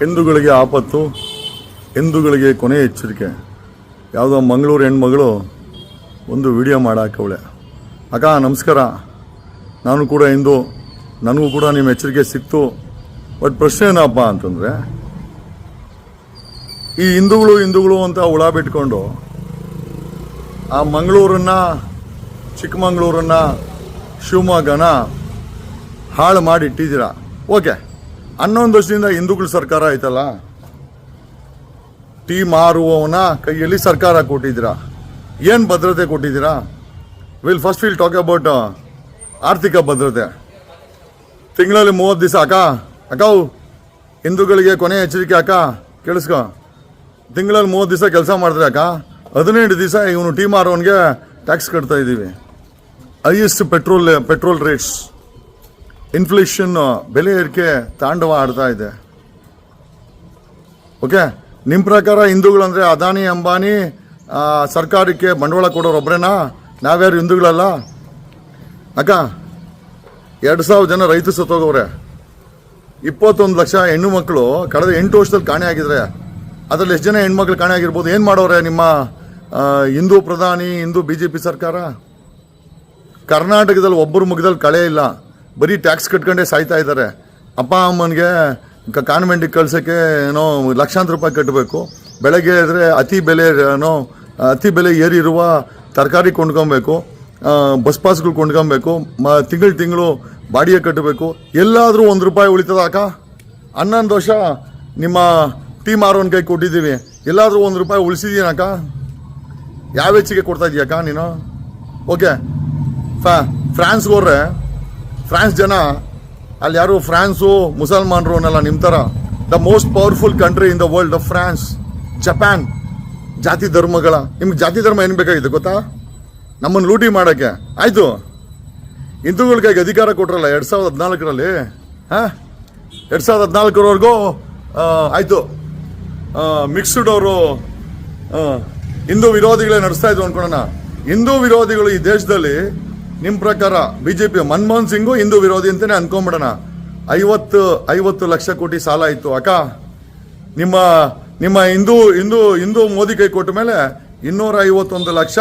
ಹಿಂದೂಗಳಿಗೆ ಆಪತ್ತು, ಹಿಂದೂಗಳಿಗೆ ಕೊನೆ ಎಚ್ಚರಿಕೆ. ಯಾವುದೋ ಮಂಗಳೂರು ಹೆಣ್ಮಗಳು ಒಂದು ವಿಡಿಯೋ ಮಾಡಾಕವಳೆ. ಅಕ್ಕ ನಮಸ್ಕಾರ, ನಾನು ಕೂಡ ಹಿಂದೂ, ನನಗೂ ಕೂಡ ನಿಮ್ಮ ಎಚ್ಚರಿಕೆ ಸಿಕ್ತು. ಬಟ್ ಪ್ರಶ್ನೆ ಏನಪ್ಪ ಅಂತಂದರೆ, ಈ ಹಿಂದೂಗಳು ಅಂತ ಹುಳ ಬಿಟ್ಕೊಂಡು ಆ ಮಂಗಳೂರನ್ನ, ಚಿಕ್ಕಮಂಗ್ಳೂರನ್ನ, ಶಿವಮೊಗ್ಗನ ಹಾಳು ಮಾಡಿ ಇಟ್ಟಿದ್ದೀರಾ. ಓಕೆ, 11 ವರ್ಷದಿಂದ ಹಿಂದೂಗಳ ಸರ್ಕಾರ ಆಯ್ತಲ್ಲ, ಟೀ ಮಾರುವವನ ಕೈಯಲ್ಲಿ ಸರ್ಕಾರ ಕೊಟ್ಟಿದ್ದೀರಾ. ಏನು ಭದ್ರತೆ ಕೊಟ್ಟಿದ್ದೀರಾ? ವಿಲ್ ಟಾಕ್ ಅಬೌಟ್ ಆರ್ಥಿಕ ಭದ್ರತೆ. ತಿಂಗಳಲ್ಲಿ 30 ದಿವಸ ಅಕ್ಕವು ಹಿಂದೂಗಳಿಗೆ ಕೊನೆ ಎಚ್ಚರಿಕೆ. ಅಕ್ಕ ಕೇಳಿಸ್ಕೊ, ತಿಂಗಳಲ್ಲಿ 30 ದಿವಸ ಕೆಲಸ ಮಾಡಿದ್ರೆ ಅಕ್ಕ, 15 ದಿವಸ ಇವನು ಟೀ ಮಾರೋವನಿಗೆ ಟ್ಯಾಕ್ಸ್ ಕಟ್ತಾ ಇದ್ದೀವಿ. ಹೈಯೆಸ್ಟ್ ಪೆಟ್ರೋಲ್ ರೇಟ್ಸ್, ಇನ್ಫ್ಲೇಷನ್, ಬೆಲೆ ಏರಿಕೆ ತಾಂಡವ ಆಡ್ತಾ ಇದೆ. ಓಕೆ, ನಿಮ್ಮ ಪ್ರಕಾರ ಹಿಂದೂಗಳಂದರೆ ಅದಾನಿ ಅಂಬಾನಿ ಸರ್ಕಾರಕ್ಕೆ ಬಂಡವಾಳ ಕೊಡೋರೊಬ್ಬರೇನಾ? ನಾವ್ಯಾರು ಹಿಂದೂಗಳಲ್ಲ? ಅಕ್ಕ 2,000 ಜನ ರೈತರು ಸತ್ತೋಗವ್ರೆ, 21 ಲಕ್ಷ ಹೆಣ್ಣು ಮಕ್ಕಳು ಕಳೆದ 8 ವರ್ಷದಲ್ಲಿ ಕಾಣೆ ಆಗಿದ್ರೆ. ಅದರಲ್ಲಿ ಎಷ್ಟು ಜನ ಹೆಣ್ಮಕ್ಳು ಕಾಣೆ ಆಗಿರ್ಬೋದು? ಏನು ಮಾಡೋರೆ ನಿಮ್ಮ ಹಿಂದೂ ಪ್ರಧಾನಿ, ಹಿಂದೂ BJP ಸರ್ಕಾರ? ಕರ್ನಾಟಕದಲ್ಲಿ ಒಬ್ಬರು ಮುಖದಲ್ಲಿ ಕಳೆ ಇಲ್ಲ, ಬರೀ ಟ್ಯಾಕ್ಸ್ ಕಟ್ಕೊಂಡೇ ಸಾಯ್ತಾ ಇದ್ದಾರೆ. ಅಪ್ಪ ಅಮ್ಮನಿಗೆ ಕಾನ್ವೆಂಟಿಗೆ ಕಳ್ಸೋಕ್ಕೆ ಏನೋ ಲಕ್ಷಾಂತರ ರೂಪಾಯಿ ಕಟ್ಟಬೇಕು. ಬೆಳಗ್ಗೆ ಇದ್ರೆ ಅತಿ ಬೆಲೆ ಏರಿರುವ ತರಕಾರಿ ಕೊಂಡ್ಕೊಬೇಕು, ಬಸ್ ಪಾಸ್ಗಳು ಕೊಂಡ್ಕೊಬೇಕು, ತಿಂಗಳು ಬಾಡಿಗೆ ಕಟ್ಟಬೇಕು. ಎಲ್ಲಾದರೂ 1 ರೂಪಾಯಿ ಉಳಿತದ ಅಕ್ಕ? 11 ವರ್ಷ ನಿಮ್ಮ ಟೀ ಮಾರೋನ್ ಕೈ ಕೊಟ್ಟಿದ್ದೀವಿ, ಎಲ್ಲಾದರೂ 1 ರೂಪಾಯಿ ಉಳಿಸಿದೀನಕ್ಕ? ಯಾವ ಹೆಚ್ಚಿಗೆ ಕೊಡ್ತಾ ಇದೀಯಕ್ಕ ನೀನು? ಓಕೆ, ಫ್ರಾನ್ಸ್ಗೆ ಹೋದ್ರೆ ಫ್ರಾನ್ಸ್ ಜನ, ಅಲ್ಲಿ ಯಾರು ಫ್ರಾನ್ಸು ಮುಸಲ್ಮಾನರು ಅನ್ನಲ್ಲ ನಿಮ್ಮ ಥರ. The most powerful country in the world of France, Japan. ಜಾತಿ ಧರ್ಮಗಳ, ನಿಮ್ಗೆ ಜಾತಿ ಧರ್ಮ ಏನು ಬೇಕಾಗಿದೆ ಗೊತ್ತಾ? ನಮ್ಮನ್ನು ಲೂಟಿ ಮಾಡೋಕ್ಕೆ. ಆಯಿತು, ಹಿಂದೂಗಳಿಗೆ ಅಧಿಕಾರ ಕೊಟ್ರಲ್ಲ 2014ರಲ್ಲಿ, 2014ರವರೆಗೂ ಆಯಿತು. ಮಿಕ್ಸ್ಡ್ ಅವರು ಹಿಂದೂ ವಿರೋಧಿಗಳೇ ನಡೆಸ್ತಾ ಇದ್ರು ಅನ್ಕೊಳ್ಳೋಣ. ಹಿಂದೂ ವಿರೋಧಿಗಳು ಈ ದೇಶದಲ್ಲಿ ನಿಮ್ಮ ಪ್ರಕಾರ BJP, ಮನಮೋಹನ್ ಸಿಂಗು ಹಿಂದೂ ವಿರೋಧಿ ಅಂತಲೇ ಅನ್ಕೊಂಬಿಡೋಣ. 50 ಲಕ್ಷ ಕೋಟಿ ಸಾಲ ಇತ್ತು ಅಕ್ಕ. ನಿಮ್ಮ ಹಿಂದೂ ಮೋದಿ ಕೈ ಕೊಟ್ಟ ಮೇಲೆ 251 ಲಕ್ಷ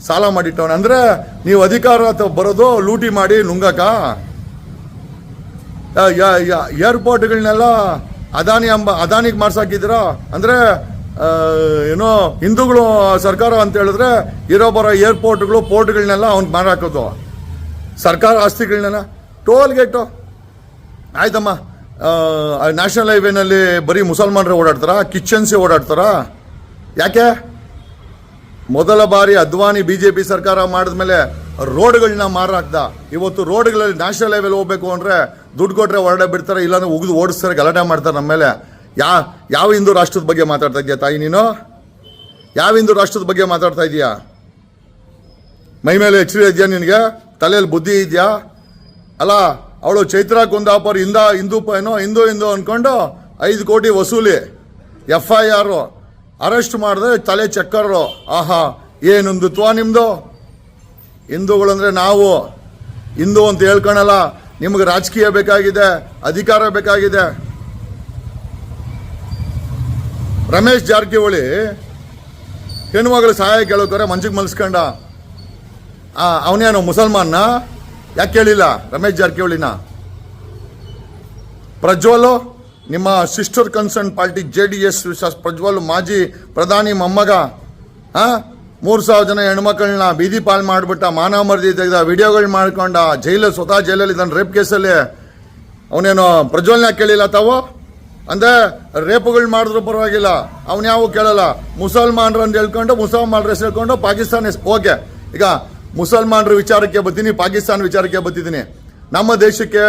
ಸಾಲ ಮಾಡಿಟ್ಟವನೆ. ಅಂದ್ರೆ ನೀವು ಅಧಿಕಾರ ಬರೋದು ಲೂಟಿ ಮಾಡಿ ನುಂಗಕ್ಕ. ಏರ್ಪೋರ್ಟ್ಗಳನ್ನೆಲ್ಲ ಅದಾನಿಗೆ ಮಾಡ್ಸಾಕಿದ್ದೀರಾ. ಅಂದ್ರೆ ಏನೋ ಹಿಂದೂಗಳು ಸರ್ಕಾರ ಅಂತ ಹೇಳಿದ್ರೆ ಬರೋ ಏರ್ಪೋರ್ಟ್ಗಳು, ಪೋರ್ಟ್ಗಳನ್ನೆಲ್ಲ ಅವ್ನಿಗೆ ಮಾರಾಕೋದು, ಸರ್ಕಾರ ಆಸ್ತಿಗಳನ್ನೆಲ್ಲ. ಟೋಲ್ ಗೇಟು ಆಯ್ತಮ್ಮ, ನ್ಯಾಷನಲ್ ಹೈವೇನಲ್ಲಿ ಬರೀ ಮುಸಲ್ಮಾನರೇ ಓಡಾಡ್ತಾರ, ಕಿಚನ್ಸೇ ಓಡಾಡ್ತಾರ? ಯಾಕೆ? ಮೊದಲ ಬಾರಿ ಅದ್ವಾನಿ BJP ಸರ್ಕಾರ ಮಾಡಿದ್ಮೇಲೆ ರೋಡ್ಗಳನ್ನ ಮಾರಾಕ್ದ. ಇವತ್ತು ರೋಡ್ಗಳಲ್ಲಿ ನ್ಯಾಷನಲ್ ಹೈವೇಲಿ ಹೋಗ್ಬೇಕು ಅಂದರೆ ದುಡ್ಡು ಕೊಟ್ಟರೆ ಹೊರಡೆ ಬಿಡ್ತಾರೆ, ಇಲ್ಲಾಂದ್ರೆ ಉಗಿದು ಓಡಿಸ್ತಾರೆ, ಗಲಾಟೆ ಮಾಡ್ತಾರೆ ನಮ್ಮ ಮೇಲೆ. ಯಾವ ಹಿಂದೂ ರಾಷ್ಟ್ರದ ಬಗ್ಗೆ ಮಾತಾಡ್ತಾ ಇದೆಯಾ ತಾಯಿ ನೀನು? ಯಾವ ಹಿಂದೂ ರಾಷ್ಟ್ರದ ಬಗ್ಗೆ ಮಾತಾಡ್ತಾ ಇದೀಯಾ? ಮೈ ಮೇಲೆ ಎಚ್ಚರ ಇದೆಯಾ ನಿನಗೆ? ತಲೆಯಲ್ಲಿ ಬುದ್ಧಿ ಇದೆಯಾ? ಅಲ್ಲ, ಅವಳು ಚೈತ್ರಾ ಕುಂದಾಪುರ್ ಹಿಂದೂ ಅಂದ್ಕೊಂಡು 5 ಕೋಟಿ ವಸೂಲಿ, FIR, ಅರೆಸ್ಟ್ ಮಾಡಿದ್ರೆ ತಲೆ ಚಕ್ಕರು. ಆಹಾ, ಏನು ಹಿಂದುತ್ವ ನಿಮ್ಮದು? ಹಿಂದೂಗಳಂದ್ರೆ ನಾವು ಹಿಂದೂ ಅಂತ ಹೇಳ್ಕೊಳಲ್ಲ. ನಿಮ್ಗೆ ರಾಜಕೀಯ ಬೇಕಾಗಿದೆ, ಅಧಿಕಾರ ಬೇಕಾಗಿದೆ. ರಮೇಶ್ ಜಾರಕಿಹೊಳಿ ಹೆಣ್ಮಗಳು ಸಹಾಯ ಕೇಳೋಕರೆ ಮಂಚಿಗೆ ಮಲ್ಸ್ಕೊಂಡ. ಅವನೇನು ಮುಸಲ್ಮಾನ್ನ? ಯಾಕೆ ಕೇಳಿಲ್ಲ ರಮೇಶ್ ಜಾರಕಿಹೊಳಿನ? ಪ್ರಜ್ವಲ್, ನಿಮ್ಮ sister concern party JDS Prajwal, ಮಾಜಿ ಪ್ರಧಾನಿ ಮೊಮ್ಮಗ, 3,000 ಜನ ಹೆಣ್ಮಕ್ಳನ್ನ ಬೀದಿ ಪಾಲ್ ಮಾಡಿಬಿಟ್ಟ, ಮಾನ ಮರ್ದಿ ತೆಗೆದ, ವಿಡಿಯೋಗಳು ಮಾಡ್ಕೊಂಡ, ಸ್ವತಃ ಜೈಲಲ್ಲಿ ಇದ್ದಾನೆ ರೇಪ್ ಕೇಸಲ್ಲಿ. ಅವನೇನು ಪ್ರಜ್ವಲ್ನ ಕೇಳಿಲ್ಲ ತಾವು? ಅಂದರೆ ರೇಪುಗಳು ಮಾಡಿದ್ರು ಪರವಾಗಿಲ್ಲ, ಅವನು ಯಾವ ಕೇಳಲ್ಲ. ಮುಸಲ್ಮಾನರು ಅಂತ ಹೇಳ್ಕೊಂಡು, ಮುಸಲ್ಮಾನರ ಹೆಸರು ಹೇಳ್ಕೊಂಡು ಪಾಕಿಸ್ತಾನ. ಓಕೆ, ಈಗ ಮುಸಲ್ಮಾನರ ವಿಚಾರಕ್ಕೆ ಬರ್ತೀನಿ, ಪಾಕಿಸ್ತಾನ ವಿಚಾರಕ್ಕೆ ಬರ್ತಿದ್ದೀನಿ. ನಮ್ಮ ದೇಶಕ್ಕೆ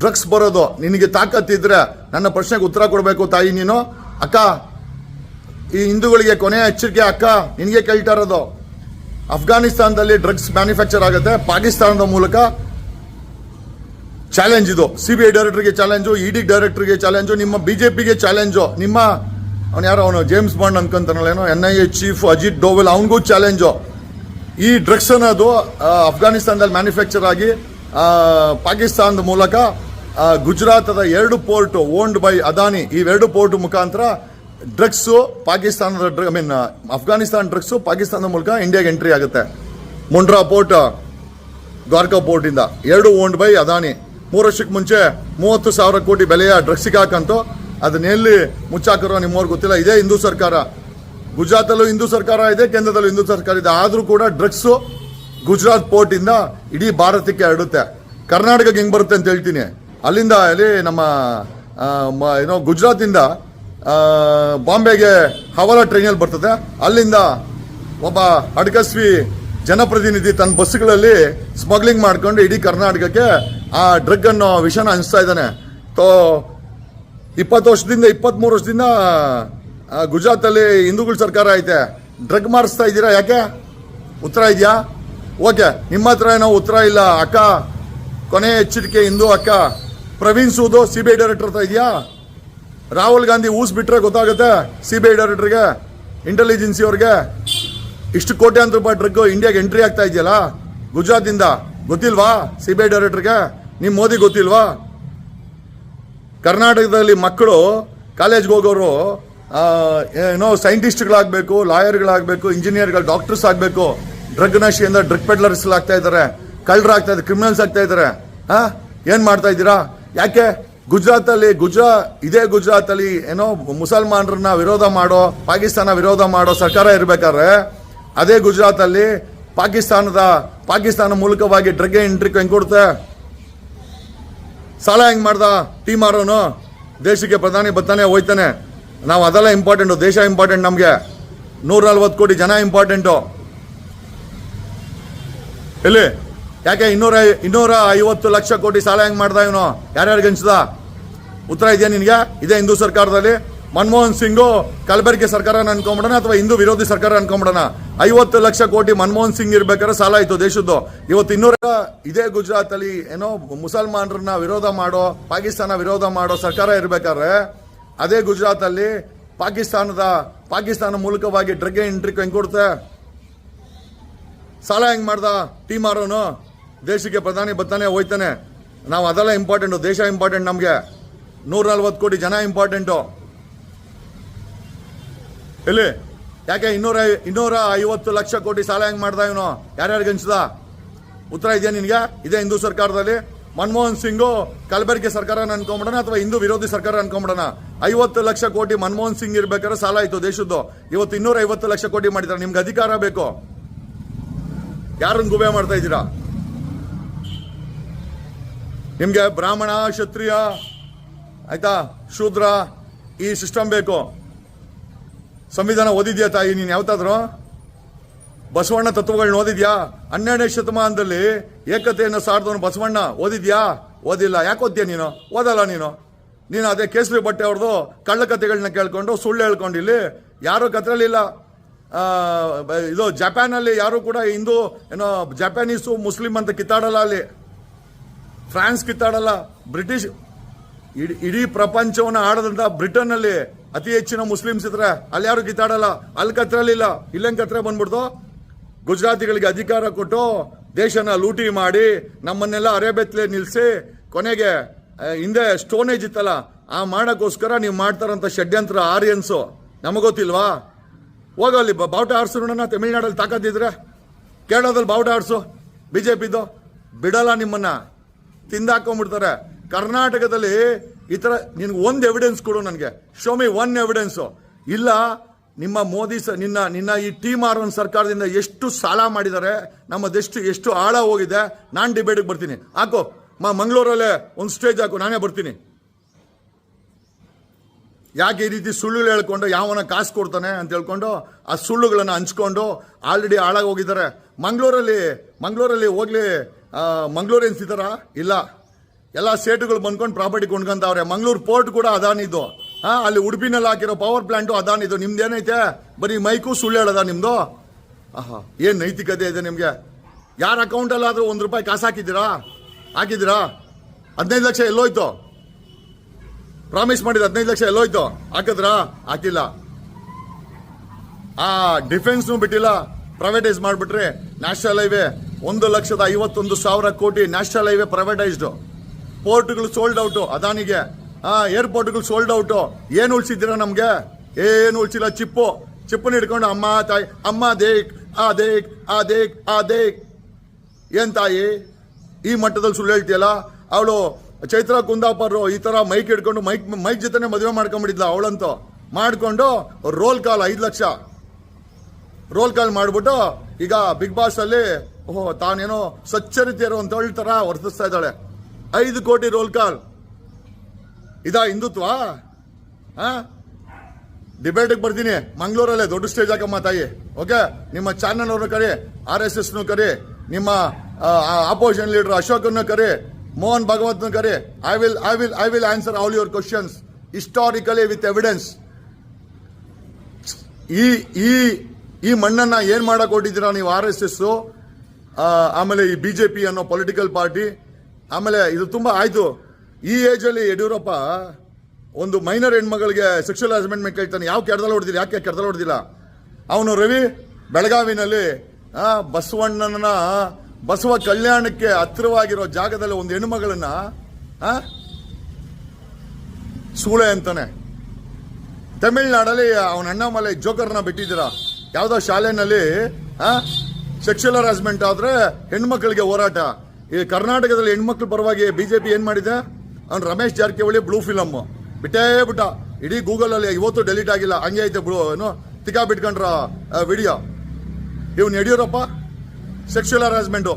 ಡ್ರಗ್ಸ್ ಬರೋದು ನಿನಗೆ ತಾಕತ್ತಿದ್ರೆ ನನ್ನ ಪ್ರಶ್ನೆಗೆ ಉತ್ತರ ಕೊಡಬೇಕು ತಾಯಿ ನೀನು. ಅಕ್ಕ, ಈ ಹಿಂದೂಗಳಿಗೆ ಕೊನೆಯ ಎಚ್ಚರಿಕೆ ಅಕ್ಕ, ನಿನಗೆ ಕೇಳ್ತಾ ಇರೋದು. ಅಫ್ಘಾನಿಸ್ತಾನದಲ್ಲಿ ಡ್ರಗ್ಸ್ ಮ್ಯಾನುಫ್ಯಾಕ್ಚರ್ ಆಗುತ್ತೆ, ಪಾಕಿಸ್ತಾನದ ಮೂಲಕ. ಚಾಲೆಂಜ್ ಇದು. CBI ಡೈರೆಕ್ಟರ್ಗೆ ಚಾಲೆಂಜು, ED ಡೈರೆಕ್ಟರ್ಗೆ ಚಾಲೆಂಜು, ನಿಮ್ಮ BJPಗೆ ಚಾಲೆಂಜು. ಅವನು ಜೇಮ್ಸ್ ಬಾಂಡ್ ಅನ್ಕೊಂತಾನಲ್ಲೇನೋ, NIA ಚೀಫ್ ಅಜಿತ್ ಡೋವೆಲ್, ಅವನಿಗೂ ಚಾಲೆಂಜು. ಈ ಡ್ರಗ್ಸ್ ಅನ್ನೋದು ಅಫ್ಘಾನಿಸ್ತಾನದಲ್ಲಿ ಮ್ಯಾನುಫ್ಯಾಕ್ಚರ್ ಆಗಿ ಪಾಕಿಸ್ತಾನದ ಮೂಲಕ ಗುಜರಾತದ 2 ಪೋರ್ಟ್ ಓನ್ಡ್ ಬೈ ಅದಾನಿ, ಈ 2 ಪೋರ್ಟ್ ಮುಖಾಂತರ ಡ್ರಗ್ಸ್ ಪಾಕಿಸ್ತಾನದ ಅಫ್ಘಾನಿಸ್ತಾನ ಡ್ರಗ್ಸ್ ಪಾಕಿಸ್ತಾನದ ಮೂಲಕ ಇಂಡಿಯಾಗೆ ಎಂಟ್ರಿ ಆಗುತ್ತೆ. ಮುಂಡ್ರಾ ಪೋರ್ಟ್ ದ್ವಾರಕಾ ಪೋರ್ಟ್ ಇಂದ 2 ಓನ್ಡ್ ಬೈ ಅದಾನಿ. 3 ವರ್ಷಕ್ಕೆ ಮುಂಚೆ 30,000 ಕೋಟಿ ಬೆಲೆಯ ಡ್ರಗ್ಸಿಗೆ ಹಾಕಂತೂ ಅದನ್ನೆಲ್ಲಿ ಮುಚ್ಚಾಕರೋ ನಿಮ್ಮವ್ರಿಗೆ ಗೊತ್ತಿಲ್ಲ. ಇದೇ ಹಿಂದೂ ಸರ್ಕಾರ, ಗುಜರಾತಲ್ಲೂ ಹಿಂದೂ ಸರ್ಕಾರ ಇದೆ, ಕೇಂದ್ರದಲ್ಲೂ ಹಿಂದೂ ಸರ್ಕಾರ ಇದೆ. ಆದರೂ ಕೂಡ ಡ್ರಗ್ಸು ಗುಜರಾತ್ ಪೋರ್ಟ್ ಇಂದ ಇಡೀ ಭಾರತಕ್ಕೆ ಹರಡುತ್ತೆ. ಕರ್ನಾಟಕಕ್ಕೆ ಹೆಂಗ್ ಬರುತ್ತೆ ಅಂತ ಹೇಳ್ತೀನಿ. ಅಲ್ಲಿಂದ ಅಲ್ಲಿ ನಮ್ಮ ಗುಜರಾತಿಂದ ಬಾಂಬೆಗೆ ಹವಾಲಾ ಟ್ರೈನಲ್ಲಿ ಬರ್ತದೆ. ಅಲ್ಲಿಂದ ಒಬ್ಬ ಅಡಕಸ್ವಿ ಜನಪ್ರತಿನಿಧಿ ತನ್ನ ಬಸ್ಗಳಲ್ಲಿ ಸ್ಮಗ್ಲಿಂಗ್ ಮಾಡ್ಕೊಂಡು ಇಡೀ ಕರ್ನಾಟಕಕ್ಕೆ ಆ ಡ್ರಗ್ ಅನ್ನೋ ವಿಷಯನ ಹಂಚ್ತಾ ಇದ್ದಾನೆ. 23 ವರ್ಷದಿಂದ ಗುಜರಾತಲ್ಲಿ ಹಿಂದೂಗಳ ಸರ್ಕಾರ ಐತೆ. ಡ್ರಗ್ ಮಾರಿಸ್ತಾ ಇದ್ದೀರಾ, ಯಾಕೆ? ಉತ್ತರ ಇದೆಯಾ? ಓಕೆ, ನಿಮ್ಮ ಹತ್ರ ಏನೋ ಉತ್ತರ ಇಲ್ಲ. ಅಕ್ಕ, ಕೊನೆ ಎಚ್ಚರಿಕೆ ಹಿಂದೂ ಅಕ್ಕ, ಪ್ರವೀಣ್ ಸೂದ್ ಸಿಬಿಐ ಡೈರೆಕ್ಟರ್ ಹತ್ರ ಇದೆಯಾ? ರಾಹುಲ್ ಗಾಂಧಿ ಊಸ್ ಬಿಟ್ರೆ ಗೊತ್ತಾಗುತ್ತೆ ಸಿಬಿಐ ಡೈರೆಕ್ಟರ್ಗೆ, ಇಂಟೆಲಿಜೆನ್ಸಿ ಅವ್ರಿಗೆ. ಇಷ್ಟು ಕೋಟ್ಯಾಂತರ ರೂಪಾಯಿ ಡ್ರಗ್ ಇಂಡಿಯಾಗೆ ಎಂಟ್ರಿ ಆಗ್ತಾ ಇದೆಯಲ್ಲ ಗುಜರಾತಿಂದ, ಗೊತ್ತಿಲ್ವಾ ಸಿಬಿಐ ಡೈರೆಕ್ಟರ್ಗೆ? ನಿಮ್ ಮೋದಿ ಗೊತ್ತಿಲ್ವಾ? ಕರ್ನಾಟಕದಲ್ಲಿ ಮಕ್ಕಳು ಕಾಲೇಜ್ಗೆ ಹೋಗೋರು ಏನೋ ಸೈಂಟಿಸ್ಟ್ಗಳಾಗಬೇಕು, ಲಾಯರ್ಗಳಾಗಬೇಕು, ಇಂಜಿನಿಯರ್ಗಳು, ಡಾಕ್ಟರ್ಸ್ ಆಗಬೇಕು. ಡ್ರಗ್ ನಶೆಯಿಂದ ಡ್ರಗ್ ಪೆಡ್ಲರ್ಸ್ ಆಗ್ತಾ ಇದ್ದಾರೆ, ಕಳ್ಳರಾಗ್ತಾ ಇದ್ದಾರೆ, ಕ್ರಿಮಿನಲ್ಸ್ ಆಗ್ತಾ ಇದ್ದಾರೆ. ಏನ್ ಮಾಡ್ತಾ ಇದ್ದೀರಾ? ಯಾಕೆ ಇದೇ ಗುಜರಾತಲ್ಲಿ ಏನೋ ಮುಸಲ್ಮಾನರನ್ನ ವಿರೋಧ ಮಾಡೋ, ಪಾಕಿಸ್ತಾನ ವಿರೋಧ ಮಾಡೋ ಸರ್ಕಾರ ಇರ್ಬೇಕಾದ್ರೆ ಅದೇ ಗುಜರಾತಲ್ಲಿ ಪಾಕಿಸ್ತಾನ ಮೂಲಕವಾಗಿ ಡ್ರಗ್ ಎಂಟ್ರಿ ಹೆಂಗ್ ಕೊಡುತ್ತೆ? ಸಾಲ ಹೆಂಗ್ ಮಾಡ್ದ ಟೀ ಮಾರೋನು? ದೇಶಕ್ಕೆ ಪ್ರಧಾನಿ ಬರ್ತಾನೆ ಹೋಯ್ತಾನೆ. ನಾವು ಅದೆಲ್ಲ ಇಂಪಾರ್ಟೆಂಟು, ದೇಶ ಇಂಪಾರ್ಟೆಂಟ್ ನಮ್ಗೆ. 140 ಕೋಟಿ ಜನ ಇಂಪಾರ್ಟೆಂಟು. ಎಲ್ಲಿ? ಯಾಕೆ 250 ಲಕ್ಷ ಕೋಟಿ ಸಾಲ ಹೆಂಗ್ ಮಾಡ್ದ ಇವನು? ಯಾರ್ಯಾರಿಗೆ ಹಂಚದ? ಉತ್ತರ ಇದೆಯಾ ನಿನ್ಗೆ? ಇದೇ ಹಿಂದೂ ಸರ್ಕಾರದಲ್ಲಿ ಮನಮೋಹನ್ ಸಿಂಗು ಕಲಬೆರಕೆ ಸರ್ಕಾರ ಅನ್ಕೊಂಬಿಡೋಣ ಅಥವಾ ಹಿಂದೂ ವಿರೋಧಿ ಸರ್ಕಾರ ಅನ್ಕೊಂಬಿಡೋಣ. 50 ಲಕ್ಷ ಕೋಟಿ ಮನಮೋಹನ್ ಸಿಂಗ್ ಇರ್ಬೇಕಾದ್ರೆ ಸಾಲ ಆಯ್ತು ದೇಶದ್ದು. ಇವತ್ತು ಇದೇ ಗುಜರಾತ್ ಅಲ್ಲಿ ಏನೋ ಮುಸಲ್ಮಾನರನ್ನ ವಿರೋಧ ಮಾಡೋ, ಪಾಕಿಸ್ತಾನ ವಿರೋಧ ಮಾಡೋ ಸರ್ಕಾರ ಇರ್ಬೇಕಾದ್ರೆ ಅದೇ ಗುಜರಾತ್ ಅಲ್ಲಿ ಪಾಕಿಸ್ತಾನ ಮೂಲಕವಾಗಿ ಡ್ರಗ್ ಎಂಟ್ರಿ ಹೆಂಗ್ ಕೊಡುತ್ತೆ? ಸಾಲ ಹೆಂಗ್ ಮಾಡ್ದ ಟೀ ಮಾರೋನು? ದೇಶಕ್ಕೆ ಪ್ರಧಾನಿ ಬರ್ತಾನೆ ಹೋಯ್ತಾನೆ. ನಾವು ಅದೆಲ್ಲ ಇಂಪಾರ್ಟೆಂಟು, ದೇಶ ಇಂಪಾರ್ಟೆಂಟ್ ನಮ್ಗೆ. 140 ಕೋಟಿ ಜನ ಇಂಪಾರ್ಟೆಂಟು. ಎಲ್ಲಿ? ಯಾಕೆ 250 ಲಕ್ಷ ಕೋಟಿ ಸಾಲ ಹೆಂಗ್ ಮಾಡ್ದ ಇವನು? ಯಾರ್ಯಾರಿಗೆ ಹಂಚದ? ಉತ್ತರ ಇದೆಯಾ ನಿನ್ಗೆ? ಇದೇ ಹಿಂದೂ ಸರ್ಕಾರದಲ್ಲಿ ಮನಮೋಹನ್ ಸಿಂಗು ಕಲಬೆರಕೆ ಸರ್ಕಾರ ಅನ್ಕೊಂಬಿಡೋಣ ಅಥವಾ ಹಿಂದೂ ವಿರೋಧಿ ಸರ್ಕಾರ ಅನ್ಕೊಂಬಿಡೋಣ. 50 ಲಕ್ಷ ಕೋಟಿ ಮನಮೋಹನ್ ಸಿಂಗ್ ಇರ್ಬೇಕಾದ್ರೆ ಸಾಲ ಆಯ್ತು ದೇಶದ್ದು. ಇವತ್ತು 250 ಲಕ್ಷ ಕೋಟಿ ಮಾಡಿದ್ದಾರೆ. ನಿಮ್ಗೆ ಅಧಿಕಾರ ಬೇಕು, ಯಾರನ್ನು ಗುಬೆ ಮಾಡ್ತಾ ಇದ್ದೀರಾ? ನಿಮ್ಗೆ ಬ್ರಾಹ್ಮಣ, ಕ್ಷತ್ರಿಯ, ಆಯ್ತಾ, ಶೂದ್ರ, ಈ ಸಿಸ್ಟಮ್ ಬೇಕು. ಸಂವಿಧಾನ ಓದಿದ್ಯಾ ತಾಯಿ ನೀನು? ಯಾವತ್ತಾದ್ರು ಬಸವಣ್ಣ ತತ್ವಗಳನ್ನ ಓದಿದ್ಯಾ? 12ನೇ ಶತಮಾನದಲ್ಲಿ ಏಕತೆಯನ್ನು ಸಾರಿದವನು ಬಸವಣ್ಣ. ಓದಿದ್ಯಾ? ಓದಿಲ್ಲ. ಯಾಕೆ ಓದ್ತೀಯ ನೀನು? ಓದಲ್ಲ ನೀನು ಅದೇ ಕೇಸರಿ ಬಟ್ಟೆ ಅವ್ರದ್ದು ಕಳ್ಳ ಕಥೆಗಳನ್ನ ಕೇಳ್ಕೊಂಡು ಸುಳ್ಳು ಹೇಳ್ಕೊಂಡು ಇಲ್ಲಿ ಯಾರು ಕತ್ರಲಿಲ್ಲ. ಇದು ಜಪಾನಲ್ಲಿ ಯಾರು ಕೂಡ ಹಿಂದೂ ಏನೋ ಜಪಾನೀಸು ಮುಸ್ಲಿಂ ಅಂತ ಕಿತ್ತಾಡಲ್ಲ. ಅಲ್ಲಿ ಫ್ರಾನ್ಸ್ ಕಿತ್ತಾಡಲ್ಲ. ಬ್ರಿಟಿಷ್ ಇಡೀ ಪ್ರಪಂಚವನ್ನು ಆಡದಂತ ಬ್ರಿಟನ್ ಅಲ್ಲಿ ಅತಿ ಹೆಚ್ಚಿನ ಮುಸ್ಲಿಮ್ಸ್ ಇದ್ರೆ ಅಲ್ಲಿ ಯಾರು ಕಿತ್ತಾಡಲ್ಲ. ಅಲ್ಲಿ ಕತ್ರಲಿಲ್ಲ. ಇಲ್ಲೆಂಗ್ ಕತ್ರ ಬಂದ್ಬಿಡ್ತು? ಗುಜರಾತಿಗಳಿಗೆ ಅಧಿಕಾರ ಕೊಟ್ಟು ದೇಶನ ಲೂಟಿ ಮಾಡಿ ನಮ್ಮನ್ನೆಲ್ಲ ಅರೆಬೆತ್ತಲೆ ನಿಲ್ಸಿ ಕೊನೆಗೆ ಹಿಂದೆ ಸ್ಟೋನ್ ಏಜ್ ಇತ್ತಲ್ಲ ಆ ಮಾಡಕ್ಕೋಸ್ಕರ ನೀವು ಮಾಡ್ತಾರಂತ ಷಡ್ಯಂತ್ರ ಆರ್ಯನ್ಸು. ನಮಗೊತ್ತಿಲ್ವಾ? ಹೋಗಲ್ಲಿ ಬಾವುಟ ಆರ್ಸು ನೋಡೋಣ. ತಮಿಳ್ನಾಡಲ್ಲಿ ತಾಕತ್ತಿದ್ರೆ ಕೇರಳದಲ್ಲಿ ಬಾವುಟ ಆರ್ಸು ಬಿಜೆಪಿದು. ಬಿಡಲ್ಲ, ನಿಮ್ಮನ್ನ ತಿಂದಾಕೊಂಡ್ಬಿಡ್ತಾರೆ. ಕರ್ನಾಟಕದಲ್ಲಿ ಈ ತರ ನಿನ್ಗೆ ಒಂದು ಎವಿಡೆನ್ಸ್ ಕೊಡು ನನಗೆ. Show me one evidence. ಇಲ್ಲ ನಿಮ್ಮ ಮೋದಿ ನಿನ್ನ ಈ ಟೀ ಮಾರೋನ್ ಸರ್ಕಾರದಿಂದ ಎಷ್ಟು ಸಾಲ ಮಾಡಿದ್ದಾರೆ, ನಮ್ಮ ದೇಶ ಎಷ್ಟು ಆಳ ಹೋಗಿದೆ. ನಾನು ಡಿಬೇಟ್ಗೆ ಬರ್ತೀನಿ. ಹಾಕೋ ಮಂಗಳೂರಲ್ಲೇ ಒಂದು ಸ್ಟೇಜ್ ಹಾಕು, ನಾನೇ ಬರ್ತೀನಿ. ಯಾಕೆ ಈ ರೀತಿ ಸುಳ್ಳು ಹೇಳ್ಕೊಂಡು ಯಾವನ ಕಾಸು ಕೊಡ್ತಾನೆ ಅಂತ ಹೇಳ್ಕೊಂಡು ಆ ಸುಳ್ಳುಗಳನ್ನು ಹಂಚ್ಕೊಂಡು ಆಲ್ರೆಡಿ ಹಾಳಾಗಿ ಹೋಗಿದ್ದಾರೆ. ಮಂಗಳೂರಲ್ಲಿ ಹೋಗ್ಲಿ ಮಂಗಳೂರು ಎನ್ಸಿದಾರ? ಇಲ್ಲ. ಎಲ್ಲ ಸೇಟುಗಳು ಬಂದ್ಕೊಂಡು ಪ್ರಾಪರ್ಟಿ ಕೊಂಡ್ಕೊಂತವ್ರೆ. ಮಂಗಳೂರು ಪೋರ್ಟ್ ಕೂಡ ಅದಾನಿದ್ದು. ಅಲ್ಲಿ ಉಡುಪಿನಲ್ಲಿ ಹಾಕಿರೋ ಪವರ್ ಪ್ಲಾಂಟು ಅದಾನಿದ್ದು. ನಿಮ್ದೇನೈತೆ? ಬರೀ ಮೈಕು ಸುಳ್ಳು ಹೇಳದ ನಿಮ್ದು? ಏನ್ ನೈತಿಕತೆ ಇದೆ ನಿಮ್ಗೆ? ಯಾರ ಅಕೌಂಟಲ್ಲಾದ್ರೂ ₹1 ಕಾಸು ಹಾಕಿದ್ದೀರಾ? 15 ಲಕ್ಷ ಎಲ್ಲೋಯ್ತು? ಪ್ರಾಮಿಸ್ ಮಾಡಿದ 15 ಲಕ್ಷ ಎಲ್ಲೋಯ್ತು? ಹಾಕಿದ್ರಾ? ಹಾಕಿಲ್ಲ. ಡಿಫೆನ್ಸ್ನು ಬಿಟ್ಟಿಲ್ಲ, ಪ್ರೈವೇಟೈಸ್ ಮಾಡ್ಬಿಟ್ರಿ. ನ್ಯಾಷನಲ್ ಹೈವೇ 1,51,000 ಕೋಟಿ ನ್ಯಾಷನಲ್ ಹೈವೇ ಪ್ರೈವೇಟೈಸ್ಡ್. ಪೋರ್ಟ್ಗಳು ಸೋಲ್ಡ್ ಔಟು ಅದಾನಿಗೆ, ಏರ್ಪೋರ್ಟ್ಗಳು ಸೋಲ್ಡ್ ಔಟು. ಏನು ಉಳಿಸಿದ್ದೀರಾ ನಮ್ಗೆ? ಏನು ಉಳಿಸಿಲ್ಲ. ಚಿಪ್ಪನ್ನ ಹಿಡ್ಕೊಂಡು ಅಮ್ಮ ತಾಯಿ, ಅಮ್ಮ ದೇಕ್ ಆ ದೇಕ್ ಆ ದೇಕ್ ಆ ದೇಕ್. ಏನ್ ತಾಯಿ ಈ ಮಟ್ಟದಲ್ಲಿ ಸುಳ್ಳು ಹೇಳ್ತೀಯಲ್ಲ? ಅವಳು ಚೈತ್ರ ಕುಂದಾಪುರ್ ಈ ತರ ಮೈಕ್ ಹಿಡ್ಕೊಂಡು ಮೈಕ್ ಜೊತೆನೆ ಮದುವೆ ಮಾಡ್ಕೊಂಡ್ಬಿಟ್ಟಿದ್ಲ ಅವಳಂತೂ. ಮಾಡ್ಕೊಂಡು roll call 5 lakh roll call ಮಾಡ್ಬಿಟ್ಟು ಈಗ ಬಿಗ್ ಬಾಸ್ ಅಲ್ಲಿ ತಾನೇನೋ ಸಚ್ಚರಿತಿಯರು ಅಂತ ಹೇಳ್ತಾರ ವರ್ತಿಸ್ತಾ ಇದ್ದಾಳೆ. 5 ಕೋಟಿ ರೋಲ್ ಕಾಲ್. ಇದಾ ಹಿಂದುತ್ವ? ಡಿಬೇಟ್ಗೆ ಬರ್ತೀನಿ ಮಂಗಳೂರಲ್ಲೇ, ದೊಡ್ಡ ಸ್ಟೇಜ್ ಹಾಕಮ್ಮ ತಾಯಿ. ಓಕೆ, ನಿಮ್ಮ ಚಾನಲ್ ಅವ್ರನ್ನ ಕರಿ, RSS ಕರಿ, ನಿಮ್ಮ ಅಪೋಸಿಷನ್ ಲೀಡರ್ ಅಶೋಕನ್ನ ಕರಿ, ಮೋಹನ್ ಭಾಗವತ್ನ ಕರಿ. I will answer all your questions historically with evidence. ಈ ಮಣ್ಣನ್ನ ಏನ್ ಮಾಡಕ್ ಹೊಟ್ಟಿದ್ದೀರಾ ನೀವು? RSS, ಆಮೇಲೆ ಈ ಬಿಜೆಪಿ ಅನ್ನೋ ಪೊಲಿಟಿಕಲ್ ಪಾರ್ಟಿ. ಆಮೇಲೆ ಇದು ತುಂಬಾ ಆಯ್ತು. ಈ ಏಜ್ ಅಲ್ಲಿ ಯಡಿಯೂರಪ್ಪ ಒಂದು ಮೈನರ್ ಹೆಣ್ಮಗಳಿಗೆ ಸೆಕ್ಷುವಲ್ ಹರಾಸ್ಮೆಂಟ್ ಮೇಲೆ ಕೇಳ್ತಾನೆ. ಯಾವ ಕೆಡದಲ್ಲಿ ಹೊಡೆದಿಲ್ಲ? ಯಾಕೆ ಕೆಡದಲ್ಲಿ ಹೊಡೆದಿಲ್ಲ? ಅವನು ರವಿ ಬೆಳಗಾವಿನಲ್ಲಿ ಬಸವ ಕಲ್ಯಾಣಕ್ಕೆ ಹತ್ತಿರವಾಗಿರೋ ಜಾಗದಲ್ಲಿ ಒಂದು ಹೆಣ್ಣುಮಗಳನ್ನ ಸೂಳೆ ಅಂತಾನೆ. ತಮಿಳ್ನಾಡಲ್ಲಿ ಅವನ ಅಣ್ಣಾಮಲೈ ಜೋಕರ್ನ ಬಿಟ್ಟಿದ್ದೀರಾ. ಯಾವ್ದೋ ಶಾಲೆನಲ್ಲಿ ಸೆಕ್ಷುವಲ್ ಹರಾಸ್ಮೆಂಟ್ ಆದ್ರೆ ಹೆಣ್ಮಕ್ಳಿಗೆ ಹೋರಾಟ. ಈ ಕರ್ನಾಟಕದಲ್ಲಿ ಹೆಣ್ಮಕ್ಳ ಪರವಾಗಿ ಬಿಜೆಪಿ ಏನ್ ಮಾಡಿದೆ? ಅವ್ನು ರಮೇಶ್ ಜಾರಕಿಹೊಳಿ ಬ್ಲೂ ಫಿಲಮ್ ಬಿಟ್ಟೇ ಬಿಟ್ಟ. ಇಡೀ ಗೂಗಲ್ ಅಲ್ಲಿ ಇವತ್ತು ಡೆಲೀಟ್ ಆಗಿಲ್ಲ, ಹಂಗೆ ಐತೆ ಏನು ತಿಕ್ಕಾ ಬಿಟ್ಕೊಂಡ್ರ ವಿಡಿಯೋ. ಇವನ್ ಯಡಿಯೂರಪ್ಪ ಸೆಕ್ಷುವಲ್ ಹರಾಸ್ಮೆಂಟು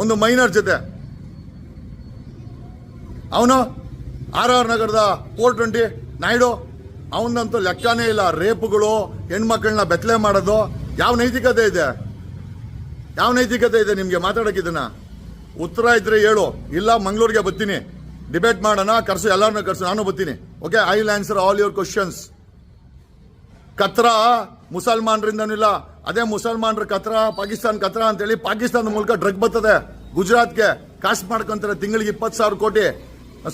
ಒಂದು ಮೈನರ್ ಜೊತೆ. ಅವನು RR ನಗರದ 420 ನಾಯ್ಡು, ಅವನಂತೂ ಲೆಕ್ಕನೇ ಇಲ್ಲ. ರೇಪುಗಳು, ಹೆಣ್ಮಕ್ಳನ್ನ ಬೆತ್ತಲೆ ಮಾಡೋದು, ಯಾವ ನೈತಿಕತೆ ಇದೆ? ಯಾವ ನೈತಿಕತೆ ಇದೆ ನಿಮ್ಗೆ ಮಾತಾಡೋಕ್ಕಿದನ್ನ? ಉತ್ತರ ಇದ್ರೆ ಹೇಳು, ಇಲ್ಲ ಮಂಗಳೂರಿಗೆ ಬರ್ತೀನಿ, ಡಿಬೇಟ್ ಮಾಡೋಣ, ಕರ್ಸು, ಎಲ್ಲರನ್ನ ಕರ್ಸು, ನಾನು ಬರ್ತೀನಿ. Okay, I will answer all your questions. ಕತ್ರ ಮುಸಲ್ಮಾನರಿಂದನೂ ಇಲ್ಲ. ಅದೇ ಮುಸಲ್ಮಾನರ ಕತ್ರ, ಪಾಕಿಸ್ತಾನ ಕತ್ರ ಅಂತೇಳಿ ಪಾಕಿಸ್ತಾನದ ಮೂಲಕ ಡ್ರಗ್ ಬರ್ತದೆ ಗುಜರಾತ್ಗೆ. ಕಾಸು ಮಾಡ್ಕೊಂತಾರೆ ತಿಂಗಳಿಗೆ 20,000 ಕೋಟಿ.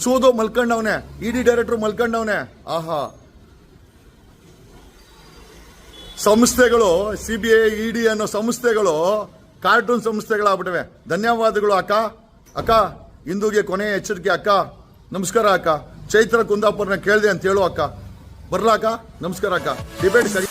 ಸೂದು ಮಲ್ಕೊಂಡವನೆ, ED ಡೈರೆಕ್ಟರ್ ಮಲ್ಕೊಂಡವನೆ. ಆಹಾ, ಸಂಸ್ಥೆಗಳು CBI ED ಅನ್ನೋ ಸಂಸ್ಥೆಗಳು ಕಾರ್ಟೂನ್ ಸಂಸ್ಥೆಗಳಾಗ್ಬಿಟ್ಟವೆ. ಧನ್ಯವಾದಗಳು ಅಕ್ಕ. ಇಂದುಗೆ ಕೊನೆಯ ಎಚ್ಚರಿಕೆ ಅಕ್ಕ. ನಮಸ್ಕಾರ ಅಕ್ಕ. ಚೈತ್ರ ಕುಂದಾಪುರ್ನ ಕೇಳಿದೆ ಅಂತ ಹೇಳು ಅಕ್ಕ. ಬರ್ಲಾ ಅಕ್ಕ? ನಮಸ್ಕಾರ ಅಕ್ಕ. ಡಿಬೇಟ್ ಕರಿ.